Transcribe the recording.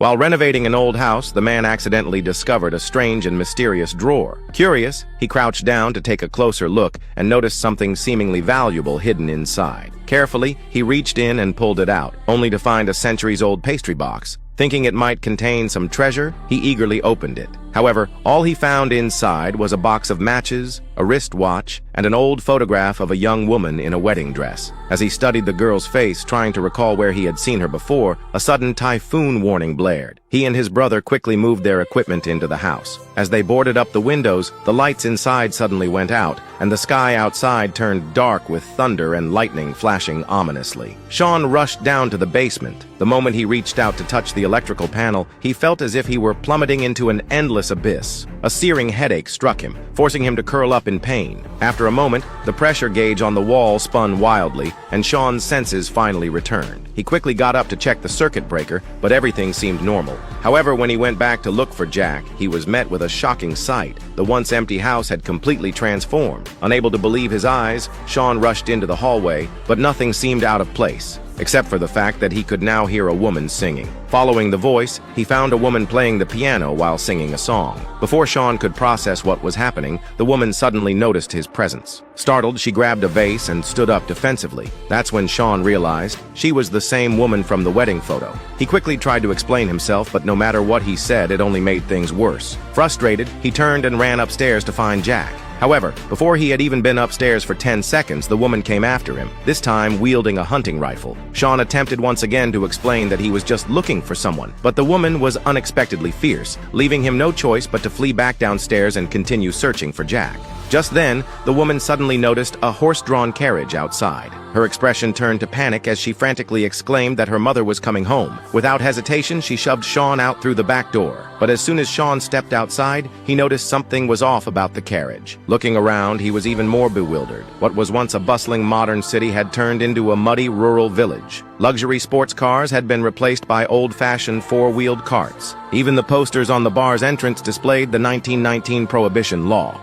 While renovating an old house, the man accidentally discovered a strange and mysterious drawer. Curious, he crouched down to take a closer look and noticed something seemingly valuable hidden inside. Carefully, he reached in and pulled it out, only to find a centuries-old pastry box. Thinking it might contain some treasure, he eagerly opened it. However, all he found inside was a box of matches, a wristwatch, and an old photograph of a young woman in a wedding dress. As he studied the girl's face, trying to recall where he had seen her before, a sudden typhoon warning blared. He and his brother quickly moved their equipment into the house. As they boarded up the windows, the lights inside suddenly went out, and the sky outside turned dark with thunder and lightning flashing ominously. Sean rushed down to the basement. The moment he reached out to touch the electrical panel, he felt as if he were plummeting into an endless abyss. A searing headache struck him, forcing him to curl up in pain. After a moment, the pressure gauge on the wall spun wildly, and Sean's senses finally returned. He quickly got up to check the circuit breaker, but everything seemed normal. However, when he went back to look for Jack, he was met with a shocking sight. The once empty house had completely transformed. Unable to believe his eyes, Sean rushed into the hallway, but nothing seemed out of place, except for the fact that he could now hear a woman singing. Following the voice, he found a woman playing the piano while singing a song. Before Sean could process what was happening, the woman suddenly noticed his presence. Startled, she grabbed a vase and stood up defensively. That's when Sean realized she was the same woman from the wedding photo. He quickly tried to explain himself, but no matter what he said, it only made things worse. Frustrated, he turned and ran upstairs to find Jack. However, before he had even been upstairs for 10 seconds, the woman came after him, this time wielding a hunting rifle. Sean attempted once again to explain that he was just looking for someone, but the woman was unexpectedly fierce, leaving him no choice but to flee back downstairs and continue searching for Jack. Just then, the woman suddenly noticed a horse-drawn carriage outside. Her expression turned to panic as she frantically exclaimed that her mother was coming home. Without hesitation, she shoved Sean out through the back door. But as soon as Sean stepped outside, he noticed something was off about the carriage. Looking around, he was even more bewildered. What was once a bustling modern city had turned into a muddy rural village. Luxury sports cars had been replaced by old-fashioned four-wheeled carts. Even the posters on the bar's entrance displayed the 1919 prohibition law.